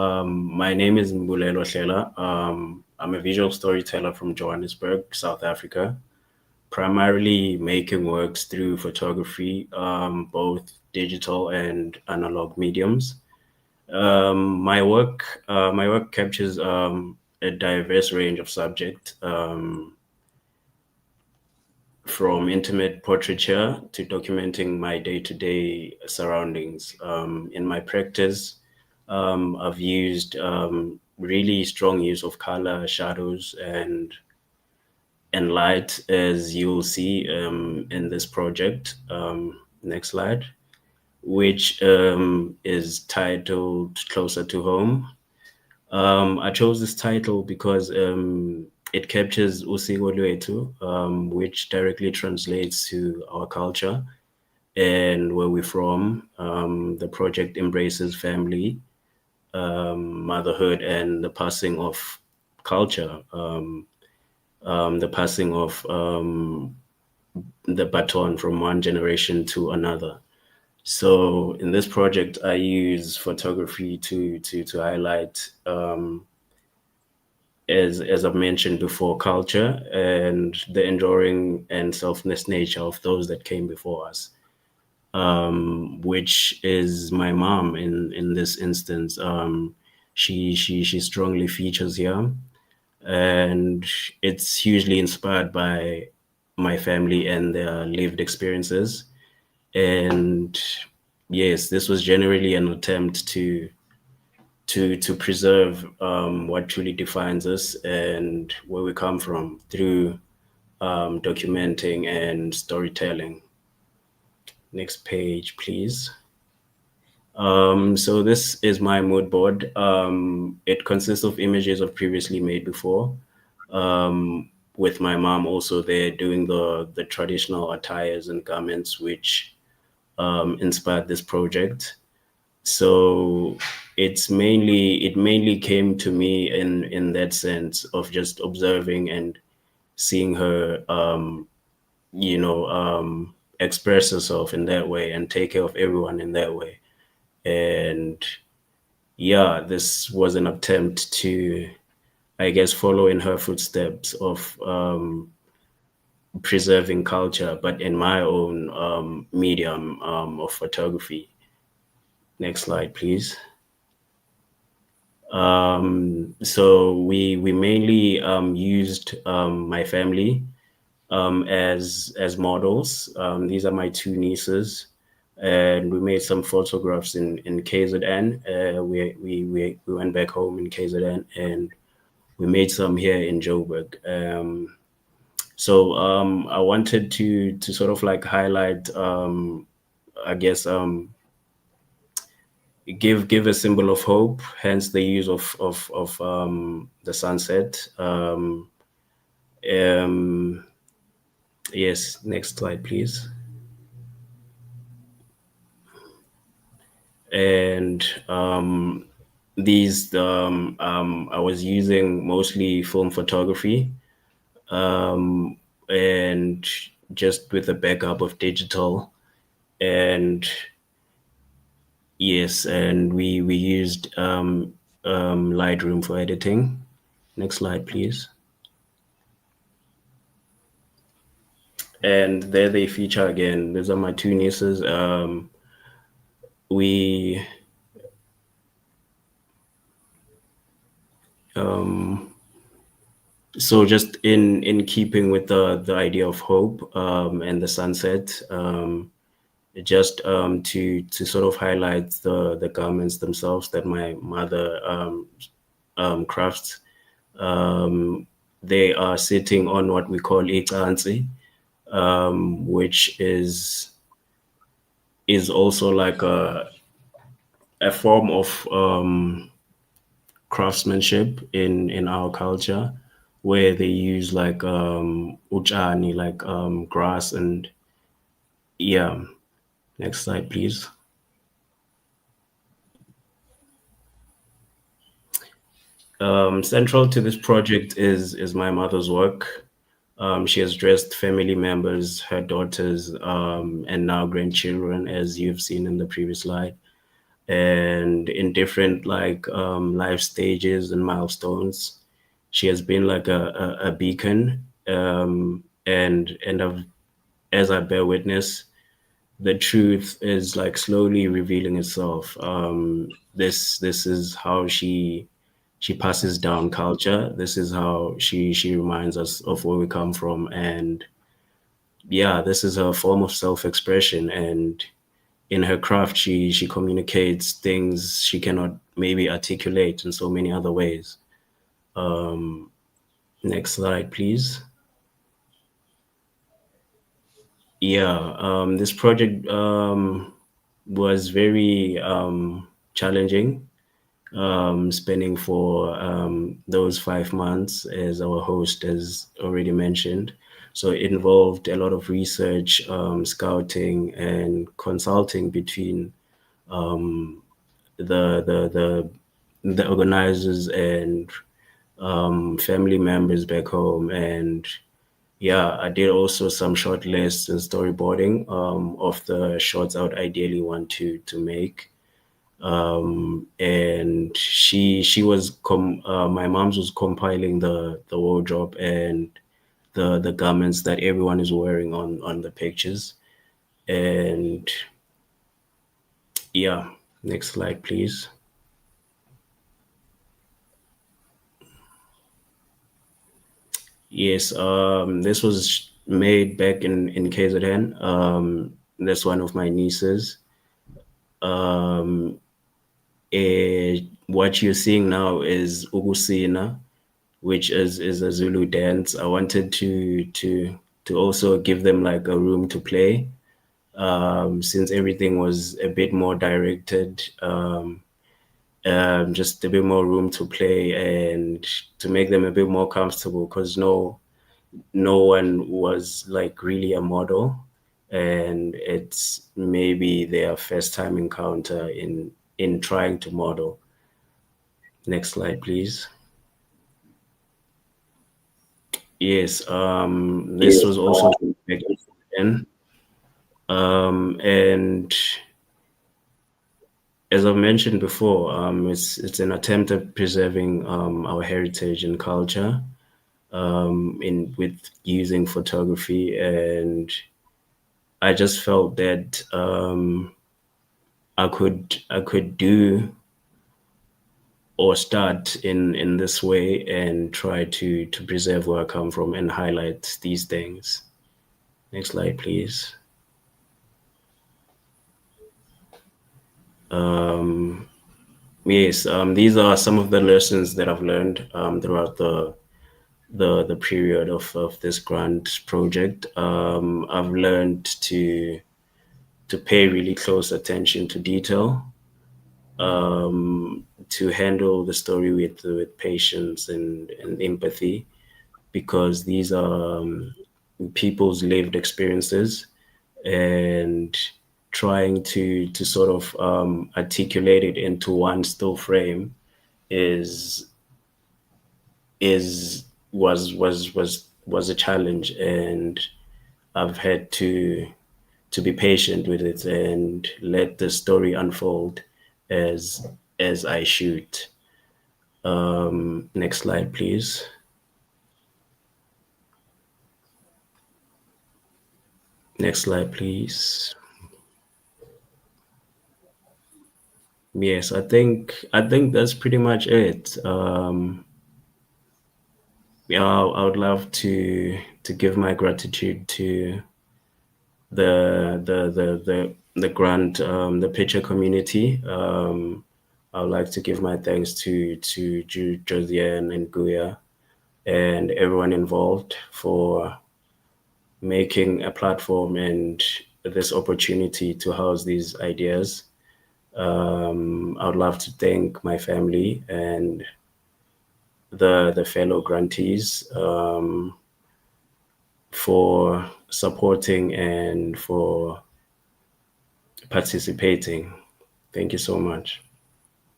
My name is Mbulelo Hlela. I'm a visual storyteller from Johannesburg, South Africa, primarily making works through photography, both digital and analog mediums. My work captures a diverse range of subjects, from intimate portraiture to documenting my day-to-day surroundings. In my practice, I've used really strong use of color, shadows, and light, as you'll see in this project. Next slide, which is titled "Closer to Home." I chose this title because it captures usiko lwethu, which directly translates to our culture and where we're from. The project embraces family, motherhood, and the passing of culture, the passing of the baton from one generation to another. So in this project, I use photography to highlight, as I've mentioned before, culture and the enduring and selfless nature of those that came before us, which is my mom in this instance. She strongly features here, and it's hugely inspired by my family and their lived experiences. And yes, this was generally an attempt to preserve what truly defines us and where we come from through documenting and storytelling. Next page, please. So this is my mood board. It consists of images I've previously made before, with my mom also there doing the traditional attires and garments which inspired this project. So it mainly came to me in that sense of just observing and seeing her, express herself in that way and take care of everyone in that way. And yeah, this was an attempt to, I guess, follow in her footsteps of preserving culture, but in my own medium of photography. Next slide, please. So we mainly used my family as models. These are my two nieces, and we made some photographs in KZN. We went back home in KZN, and we made some here in Joburg. So I wanted to sort of like highlight, I guess, give a symbol of hope. Hence the use of the sunset. Um, yes, next slide, please. And I was using mostly film photography, and just with a backup of digital. And yes, and we used Lightroom for editing. Next slide, please. And there they feature again. These are my two nieces. We So just in keeping with the idea of hope, and the sunset, just to sort of highlight the garments themselves that my mother crafts. Um, they are sitting on what we call icansi, which is also like a form of craftsmanship in our culture, where they use like uchani, like grass. And yeah, next slide, please. Central to this project is my mother's work. She has dressed family members, her daughters, and now grandchildren, as you've seen in the previous slide. and in different like life stages and milestones. She has been like a beacon, and as I bear witness, the truth is like slowly revealing itself. This is how she passes down culture. This is how she reminds us of where we come from, and yeah, this is a form of self-expression. And in her craft, she communicates things she cannot maybe articulate in so many other ways. Next slide, please. Yeah, this project was very challenging, spending for those 5 months, as our host has already mentioned. So it involved a lot of research, scouting, and consulting between the organizers and family members back home. And yeah, I did also some short lists and storyboarding of the shots I would ideally want to make. And she was my mom's was compiling the wardrobe and the garments that everyone is wearing on the pictures. And yeah, next slide, please. Yes, this was made back in KZN. That's one of my nieces. What you're seeing now is Ugusina, which is a Zulu dance. I wanted to also give them like a room to play, since everything was a bit more directed, just a bit more room to play and to make them a bit more comfortable, because no one was like really a model, and it's maybe their first time encounter in trying to model. Next slide, please. Yes, this was also back then. And as I've mentioned before, it's an attempt at preserving our heritage and culture, in with using photography. And I just felt that I could do or start in this way and try to preserve where I come from and highlight these things. Next slide, please. Yes, these are some of the lessons that I've learned throughout the period of this grant project. I've learned to pay really close attention to detail, to handle the story with patience and empathy, because these are people's lived experiences, and trying to sort of articulate it into one still frame is is was a challenge, and I've had to be patient with it and let the story unfold as as I shoot. Next slide, please. Next slide, please. Yes, I think that's pretty much it. Yeah, I would love to give my gratitude to the grant, the PICHA community. I would like to give my thanks to Josiane and Guya and everyone involved for making a platform and this opportunity to house these ideas. I would love to thank my family and the fellow grantees, for supporting and for participating. Thank you so much.